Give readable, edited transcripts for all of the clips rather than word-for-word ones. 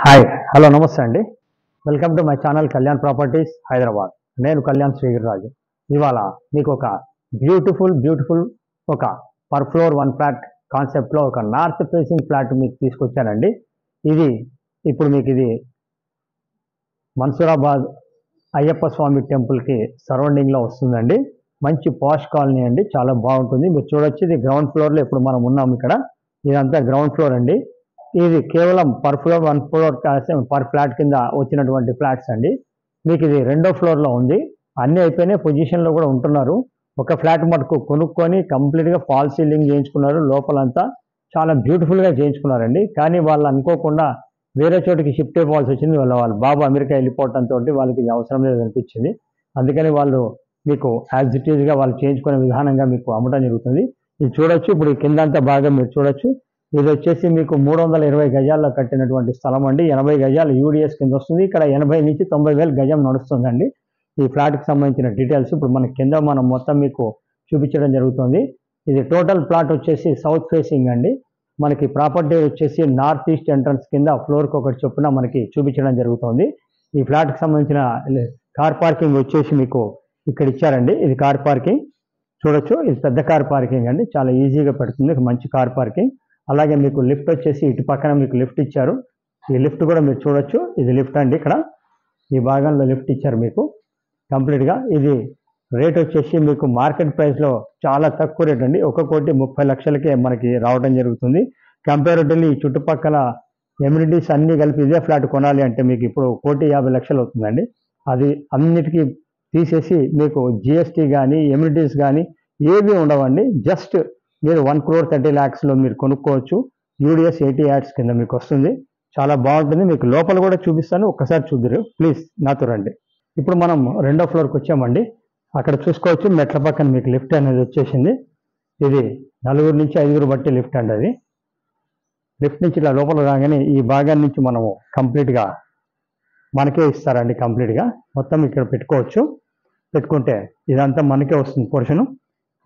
Hi hello నమస్తే అండి. Welcome to my channel Kalyan properties Hyderabad. నేను కళ్యాణ్ శ్రీగిరిరాజు. ఇవాళ మీకు ఒక బ్యూటిఫుల్ ఒక పర్ ఫ్లోర్ వన్ ఫ్లాట్ కాన్సెప్ట్లో ఒక నార్త్ ఫేసింగ్ ఫ్లాట్ మీకు తీసుకొచ్చానండి. ఇప్పుడు మీకు ఇది మన్సూరాబాద్ అయ్యప్ప స్వామి టెంపుల్కి సరౌండింగ్లో వస్తుందండి. మంచి పాష్ కాలనీ అండి, చాలా బాగుంటుంది. మీరు చూడొచ్చు, ఇది గ్రౌండ్ ఫ్లోర్లో ఇప్పుడు మనం ఉన్నాం. ఇక్కడ ఇదంతా గ్రౌండ్ ఫ్లోర్ అండి. ఇది కేవలం per floor one floor per flat కింద వచ్చినటువంటి ఫ్లాట్స్ అండి. మీకు ఇది రెండో ఫ్లోర్లో ఉంది. అన్నీ అయిపోయినాయి, పొజిషన్లో కూడా ఉంటున్నారు. ఒక ఫ్లాట్ మటుకు కొనుక్కొని కంప్లీట్గా ఫాల్ సీలింగ్ చేయించుకున్నారు. లోపలంతా చాలా బ్యూటిఫుల్గా చేయించుకున్నారండి. కానీ వాళ్ళు అనుకోకుండా వేరే చోటికి షిఫ్ట్ అయిపోవాల్సి వచ్చింది. వాళ్ళ బాబు అమెరికా వెళ్ళిపోవడంతో వాళ్ళకి ఇది అవసరం లేదు అనిపించింది. అందుకని వాళ్ళు మీకు యాజ్ ఇట్ ఈజ్గా వాళ్ళు చేయించుకునే విధానంగా మీకు అమ్మటం జరుగుతుంది. ఇది చూడొచ్చు. ఇప్పుడు కిందంతా బాగా మీరు చూడొచ్చు. ఇది వచ్చేసి మీకు 320 గజాల్లో కట్టినటువంటి స్థలం అండి. 80 గజాలు యూడిఎస్ కింద వస్తుంది. ఇక్కడ 80 నుంచి 90 వేలు గజం నడుస్తుందండి. ఈ ఫ్లాట్కి సంబంధించిన డీటెయిల్స్ ఇప్పుడు మనం మొత్తం మీకు చూపించడం జరుగుతుంది. ఇది టోటల్ ప్లాట్ వచ్చేసి సౌత్ ఫేసింగ్ అండి. మనకి ప్రాపర్టీ వచ్చేసి నార్త్ ఈస్ట్ ఎంట్రన్స్ కింద ఫ్లోర్కి ఒకటి చొప్పున మనకి చూపించడం జరుగుతుంది. ఈ ఫ్లాట్కి సంబంధించిన కార్ పార్కింగ్ వచ్చేసి మీకు ఇక్కడ ఇచ్చారండి. ఇది కార్ పార్కింగ్ చూడొచ్చు. ఇది పెద్ద కార్ పార్కింగ్ అండి, చాలా ఈజీగా పెడుతుంది, మంచి కార్ పార్కింగ్. అలాగే మీకు లిఫ్ట్ వచ్చేసి ఇటు పక్కన మీకు లిఫ్ట్ ఇచ్చారు. ఈ లిఫ్ట్ కూడా మీరు చూడొచ్చు. ఇది లిఫ్ట్ అండి. ఇక్కడ ఈ భాగంలో లిఫ్ట్ ఇచ్చారు మీకు కంప్లీట్గా. ఇది రేట్ వచ్చేసి మీకు మార్కెట్ ప్రైస్లో చాలా తక్కువ రేట్ అండి. 1,30,00,000కే మనకి రావడం జరుగుతుంది. కంపారిటివ్లీ ఈ చుట్టుపక్కల ఎమ్యూనిటీస్ అన్నీ కలిపి ఇదే ఫ్లాట్ కొనాలి అంటే మీకు ఇప్పుడు 1,50,00,000 అవుతుందండి. అది అన్నిటికీ తీసేసి మీకు జిఎస్టీ కానీ ఎమ్యూనిటీస్ కానీ ఏవి ఉండవండి. జస్ట్ మీరు 1,30,00,000 మీరు కొనుక్కోవచ్చు. యూడిఎస్ 80 యాడ్స్ కింద మీకు వస్తుంది. చాలా బాగుంటుంది. మీకు లోపల కూడా చూపిస్తాను, ఒక్కసారి చూద్దరు ప్లీజ్, నాతో రండి. ఇప్పుడు మనం రెండో ఫ్లోర్కి వచ్చామండి. అక్కడ చూసుకోవచ్చు, మెట్ల పక్కన మీకు లిఫ్ట్ అనేది వచ్చేసింది. ఇది 4 నుంచి 5 బట్టి లిఫ్ట్ అండి. అది లిఫ్ట్ నుంచి ఇలా లోపల రాగానే ఈ భాగాన్ని నుంచి మనము కంప్లీట్గా మనకే ఇస్తారండి. కంప్లీట్గా మొత్తం ఇక్కడ పెట్టుకుంటే ఇదంతా మనకే వస్తుంది పోర్షను.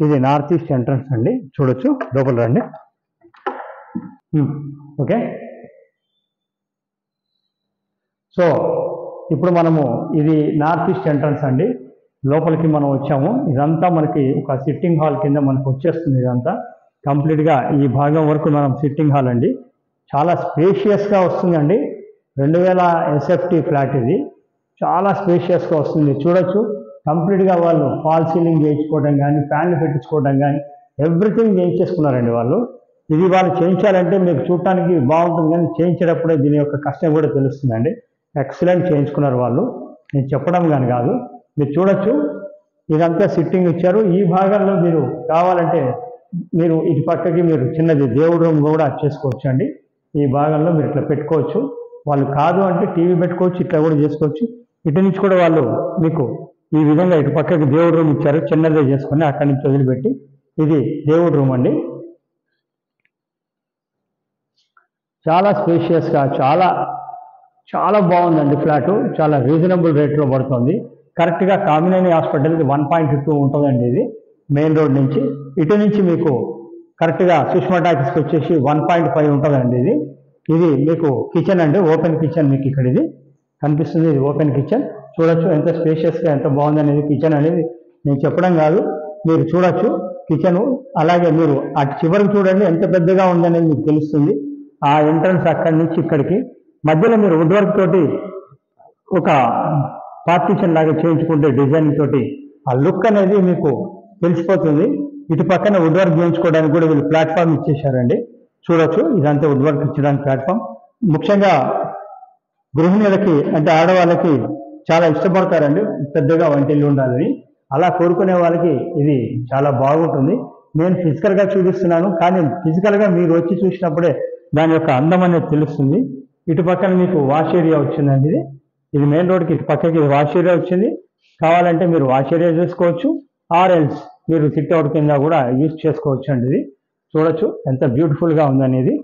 ఇది నార్త్ ఈస్ట్ ఎంట్రన్స్ అండి. చూడొచ్చు, లోపల రండి. ఓకే, సో ఇప్పుడు మనము ఇది నార్త్ ఈస్ట్ ఎంట్రన్స్ అండి. లోపలికి మనం వచ్చాము. ఇదంతా మనకి ఒక సిట్టింగ్ హాల్ కింద మనకు వచ్చేస్తుంది. ఇదంతా కంప్లీట్గా ఈ భాగం వరకు మనం సిట్టింగ్ హాల్ అండి. చాలా స్పేషియస్గా వస్తుందండి. 2000 ఎస్ఎఫ్టీ ఫ్లాట్ ఇది. చాలా స్పేషియస్గా వస్తుంది. చూడొచ్చు, కంప్లీట్గా వాళ్ళు ఫాల్ సీలింగ్ చేయించుకోవడం కానీ, ఫ్యాన్లు పెట్టించుకోవడం కానీ ఎవ్రీథింగ్ చేయించేసుకున్నారండి వాళ్ళు. ఇది వాళ్ళు చేయించాలంటే మీకు చూడటానికి బాగుంటుంది, కానీ చేయించేటప్పుడే దీని యొక్క కష్టం కూడా తెలుస్తుందండి. ఎక్సలెంట్ చేయించుకున్నారు వాళ్ళు, నేను చెప్పడం కానీ కాదు. మీరు చూడొచ్చు, ఇదంతా సిట్టింగ్ ఇచ్చారు. ఈ భాగంలో మీరు కావాలంటే మీరు ఇటు పక్కకి మీరు చిన్నది దేవుడు రూమ్ కూడా చేసుకోవచ్చు అండి. ఈ భాగంలో మీరు ఇట్లా పెట్టుకోవచ్చు. వాళ్ళు కాదు అంటే టీవీ పెట్టుకోవచ్చు, ఇట్లా కూడా చేసుకోవచ్చు. ఇటు నుంచి కూడా వాళ్ళు మీకు ఈ విధంగా ఇటు పక్కకి దేవుడు రూమ్ ఇచ్చారు. చిన్నదే చేసుకొని అక్కడి నుంచి వదిలిపెట్టి ఇది దేవుడు రూమ్ అండి. చాలా స్పేషియస్గా చాలా బాగుందండి ఫ్లాటు. చాలా రీజనబుల్ రేట్లో పడుతుంది. కరెక్ట్గా కామినేని హాస్పిటల్కి 1.2 ఉంటుందండి. ఇది మెయిన్ రోడ్ నుంచి. ఇటు నుంచి మీకు కరెక్ట్గా సుష్మా టాకీస్కి వచ్చేసి 1.5 ఉంటుందండి. ఇది మీకు కిచెన్ అండి, ఓపెన్ కిచెన్ మీకు ఇక్కడ ఇది కనిపిస్తుంది. ఇది ఓపెన్ కిచెన్. చూడొచ్చు ఎంత స్పేషియస్గా ఎంత బాగుంది అనేది. కిచెన్ అనేది నేను చెప్పడం కాదు, మీరు చూడొచ్చు కిచెను. అలాగే మీరు అటు చివరికి చూడండి ఎంత పెద్దగా ఉందనేది మీకు తెలుస్తుంది. ఆ ఎంట్రన్స్ అక్కడి నుంచి ఇక్కడికి మధ్యలో మీరు వుడ్ వర్క్ తోటి ఒక పార్టీషన్ లాగా చేయించుకుంటే డిజైనింగ్ తోటి ఆ లుక్ అనేది మీకు తెలిసిపోతుంది. ఇటు పక్కన వుడ్ వర్క్ చేయించుకోవడానికి కూడా వీళ్ళు ప్లాట్ఫామ్ ఇచ్చేసారండి. చూడొచ్చు, ఇదంతా వుడ్ వర్క్ ఇచ్చడానికి ప్లాట్ఫామ్. ముఖ్యంగా గృహిణులకి అంటే ఆడవాళ్ళకి చాలా ఇష్టపడతారండి పెద్దగా వంటిల్లు ఉండాలని. అలా కోరుకునే వాళ్ళకి ఇది చాలా బాగుంటుంది. నేను ఫిజికల్గా చూపిస్తున్నాను, కానీ ఫిజికల్గా మీరు వచ్చి చూసినప్పుడే దాని యొక్క అందం అనేది తెలుస్తుంది. ఇటు పక్కన మీకు వాష్ ఏరియా వచ్చిందండి. ఇది మెయిన్ రోడ్కి ఇటు పక్కకి వాష్ ఏరియా వచ్చింది. కావాలంటే మీరు వాష్ ఏరియా చేసుకోవచ్చు, ఆర్ ఎల్స్ మీరు సిట్అవుట్ కింద కూడా యూజ్ చేసుకోవచ్చు అండి. ఇది చూడొచ్చు ఎంత బ్యూటిఫుల్గా ఉందనేది.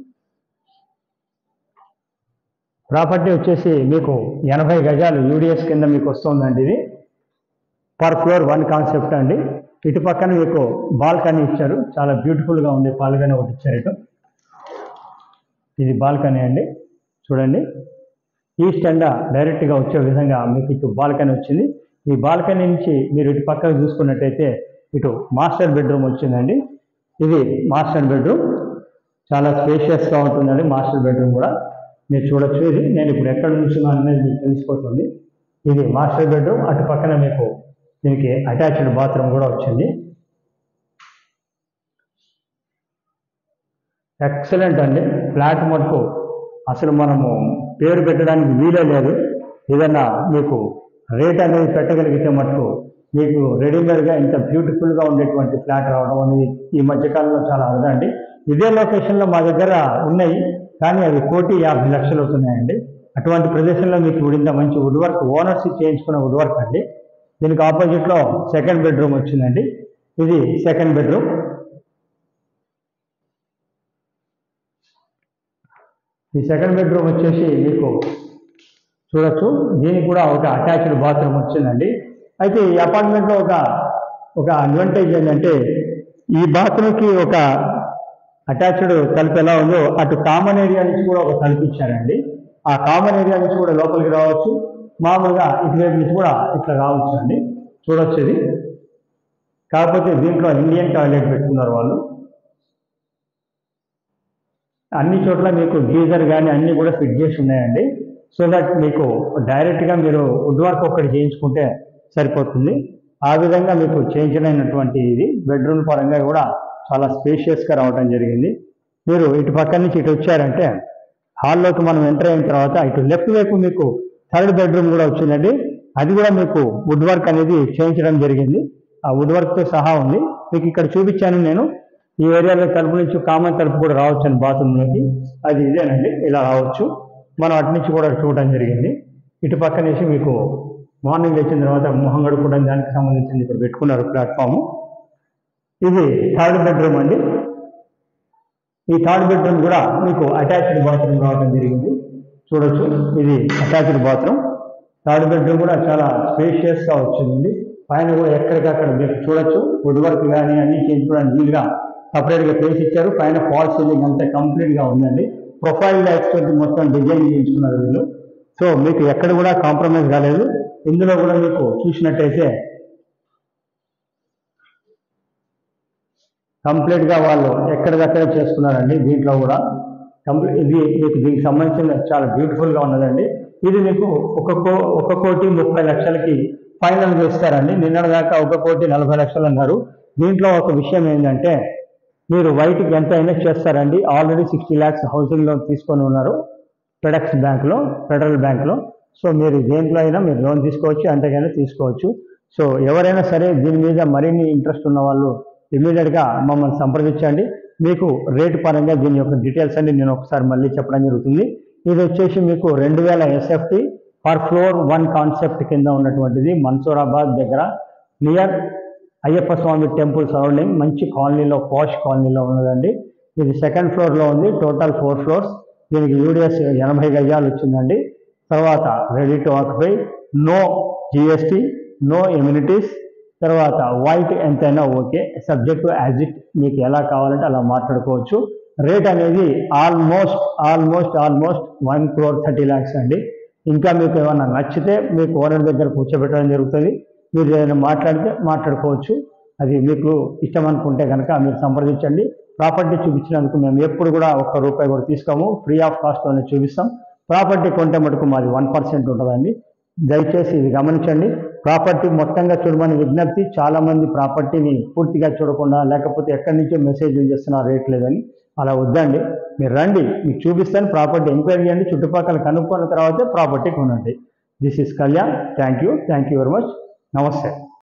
ప్రాపర్టీ వచ్చేసి మీకు 80 గజాలు యూడిఎస్ కింద మీకు వస్తుందండి. ఇది పర్ ఫ్లోర్ వన్ కాన్సెప్ట్ అండి. ఇటు పక్కన మీకు బాల్కనీ ఇచ్చారు. చాలా బ్యూటిఫుల్గా ఉంది. బాల్కనీ ఒకటి ఇచ్చారు ఇటు. ఇది బాల్కనీ అండి, చూడండి ఈస్ట్ ఎండ డైరెక్ట్గా వచ్చే విధంగా మీకు ఇటు బాల్కనీ వచ్చింది. ఈ బాల్కనీ నుంచి మీరు ఇటు పక్కకు చూసుకున్నట్టయితే ఇటు మాస్టర్ బెడ్రూమ్ వచ్చిందండి. ఇది మాస్టర్ బెడ్రూమ్, చాలా స్పేషియస్గా ఉంటుందండి. మాస్టర్ బెడ్రూమ్ కూడా మీరు చూడొచ్చు. ఇది నేను ఇప్పుడు ఎక్కడ నుంచున్నా అనేది మీకు తెలిసిపోతుంది. ఇది మాస్టర్ బెడ్రూమ్. అటు పక్కన మీకు దీనికి అటాచ్డ్ బాత్రూమ్ కూడా వచ్చింది. ఎక్సలెంట్ అండి. ఫ్లాట్ మటుకు అసలు మనము పేరు పెట్టడానికి వీలే లేదు. ఏదన్నా మీకు రేట్ అనేది పెట్టగలిగితే మటుకు మీకు రెడీమేడ్గా ఇంత బ్యూటిఫుల్గా ఉండేటువంటి ఫ్లాట్ రావడం అనేది ఈ మధ్యకాలంలో చాలా అరుదండి. ఇదే లొకేషన్లో మా దగ్గర ఉన్నాయి, కానీ అవి 1,50,00,000 అవుతున్నాయండి. అటువంటి ప్రదేశంలో మీకు ఇంత మంచి వుడ్ వర్క్, ఓనర్స్ చేయించుకున్న వుడ్ వర్క్ అండి. దీనికి ఆపోజిట్లో సెకండ్ బెడ్రూమ్ వచ్చిందండి. ఇది సెకండ్ బెడ్రూమ్. ఈ సెకండ్ బెడ్రూమ్ వచ్చేసి మీకు చూడొచ్చు. దీనికి కూడా ఒక అటాచ్డ్ బాత్రూమ్ వచ్చిందండి. అయితే ఈ అపార్ట్మెంట్లో ఒక అడ్వాంటేజ్ ఏంటంటే ఈ బాత్రూమ్కి ఒక అటాచ్డ్ తలుపు ఎలా ఉందో అటు కామన్ ఏరియా నుంచి కూడా ఒక తలుపు ఇచ్చారండి. ఆ కామన్ ఏరియా నుంచి కూడా లోపలికి రావచ్చు, మామూలుగా ఇటువైపు నుంచి కూడా ఇట్లా రావచ్చు అండి. చూడొచ్చు ఇది. కాకపోతే దీంట్లో ఇండియన్ టాయిలెట్ పెట్టుకున్నారు వాళ్ళు. అన్ని చోట్ల మీకు గీజర్ కానీ అన్నీ కూడా ఫిట్ చేసి ఉన్నాయండి. సో దట్ మీకు డైరెక్ట్గా మీరు వుడ్ వర్క్ ఒక్కటి చేయించుకుంటే సరిపోతుంది. ఆ విధంగా మీకు చేయించలేనటువంటి ఇది బెడ్రూమ్ పరంగా కూడా చాలా స్పేషియస్గా రావడం జరిగింది. మీరు ఇటు పక్క నుంచి ఇటు వచ్చారంటే హాల్లోకి మనం ఎంటర్ అయిన తర్వాత ఇటు లెఫ్ట్ వైపు మీకు థర్డ్ బెడ్రూమ్ కూడా వచ్చిందండి. అది కూడా మీకు వుడ్ వర్క్ అనేది చేయించడం జరిగింది. ఆ వుడ్ వర్క్తో సహా ఉంది. మీకు ఇక్కడ చూపించాను నేను. ఈ ఏరియాలో తలుపు నుంచి కామన్ తలుపు కూడా రావచ్చు అండి బాత్రూంలోకి. అది ఇదేనండి, ఇలా రావచ్చు. మనం అటు నుంచి కూడా చూడటం జరిగింది. ఇటు పక్క నుంచి మీకు మార్నింగ్ వచ్చిన తర్వాత మొహం కడుక్కోవడం దానికి సంబంధించింది ఇక్కడ పెట్టుకున్నారు ప్లాట్ఫాము. ఇది థర్డ్ బెడ్రూమ్ అండి. ఈ థర్డ్ బెడ్రూమ్ కూడా మీకు అటాచ్డ్ బాత్రూమ్ రావడం జరిగింది. చూడొచ్చు, ఇది అటాచ్డ్ బాత్రూమ్. థర్డ్ బెడ్రూమ్ కూడా చాలా స్పేషియస్గా వచ్చిందండి. పైన కూడా ఎక్కడికక్కడ మీరు చూడొచ్చు. వుడ్ వర్క్ కానీ అన్ని చేయించుకోవడానికి వీలుగా సపరేట్గా ప్లేస్ ఇచ్చారు. పైన ఫాల్ సీలింగ్ అంతా కంప్లీట్గా ఉందండి. ప్రొఫైల్ లైట్స్ తోటి మొత్తం డిజైన్ చేయించుకున్నారు వీళ్ళు. సో మీకు ఎక్కడ కూడా కాంప్రమైజ్ కాలేదు. ఇందులో కూడా మీకు చూసినట్టయితే కంప్లీట్గా వాళ్ళు ఎక్కడిదక్కడే చేసుకున్నారండి. దీంట్లో కూడా ఇది మీకు దీనికి సంబంధించిన చాలా బ్యూటిఫుల్గా ఉన్నదండి. ఇది మీకు 1,30,00,000కి ఫైనల్గా ఇస్తారండి. నిన్నటిదాకా 1,40,00,000 అన్నారు. దీంట్లో ఒక విషయం ఏంటంటే మీరు వైట్కి ఎంత అయినా చేస్తారండి. ఆల్రెడీ 60 lakhs హౌసింగ్ లోన్ తీసుకొని ఉన్నారు ఫెడెక్స్ బ్యాంక్లో, ఫెడరల్ బ్యాంక్లో. సో మీరు దేంట్లో అయినా మీరు లోన్ తీసుకోవచ్చు, అంతకైనా తీసుకోవచ్చు. సో ఎవరైనా సరే దీని మీద మరిన్ని ఇంట్రెస్ట్ ఉన్న వాళ్ళు ఇమీడియట్గా మమ్మల్ని సంప్రదించండి. మీకు రేటు పరంగా దీని యొక్క డీటెయిల్స్ అన్ని నేను ఒకసారి మళ్ళీ చెప్పడం జరుగుతుంది. ఇది వచ్చేసి మీకు 2000 SFT పర్ ఫ్లోర్ 1 కాన్సెప్ట్ కింద ఉన్నటువంటిది. మన్సూరాబాద్ దగ్గర నియర్ అయ్యప్ప స్వామి టెంపుల్ సరౌండింగ్ మంచి కాలనీలో, పాష్ కాలనీలో ఉన్నదండి. ఇది సెకండ్ ఫ్లోర్లో ఉంది. Total 4 floors. దీనికి యూడిఎస్ 80 గజాలు వచ్చిందండి. తర్వాత ready to occupy, no GST, no amenities. తర్వాత వైట్ ఎంతైనా okay, subject to as it, మీకు ఎలా కావాలంటే అలా మాట్లాడుకోవచ్చు. రేట్ అనేది ఆల్మోస్ట్ 1,30,00,000 అండి. ఇంకా మీకు ఏమన్నా నచ్చితే మీకు ఓనర్ దగ్గర కూర్చోబెట్టడం జరుగుతుంది. మీరు ఏదైనా మాట్లాడుకోవచ్చు. అది మీకు ఇష్టం అనుకుంటే కనుక మీరు సంప్రదించండి. ప్రాపర్టీ చూపించినందుకు మేము ఎప్పుడు కూడా ₹1 కూడా తీసుకోము. ఫ్రీ ఆఫ్ కాస్ట్లోనే చూపిస్తాం. ప్రాపర్టీ కొంటే మటుకు మాది 1% ఉంటుందండి. దయచేసి ఇది గమనించండి. ప్రాపర్టీ మొత్తంగా చూడమని విజ్ఞప్తి. చాలామంది ప్రాపర్టీని పూర్తిగా చూడకుండా లేకపోతే ఎక్కడి నుంచో మెసేజ్లు చేస్తున్నారు రేట్ లేదని. అలా వద్దండి. మీరు రండి, మీకు చూపిస్తాను. ప్రాపర్టీ ఎంక్వైరీ చేయండి. చుట్టుపక్కల కనుక్కున్న తర్వాతే ప్రాపర్టీ కొనండి. This is Kalyan. Thank you very much. నమస్తే.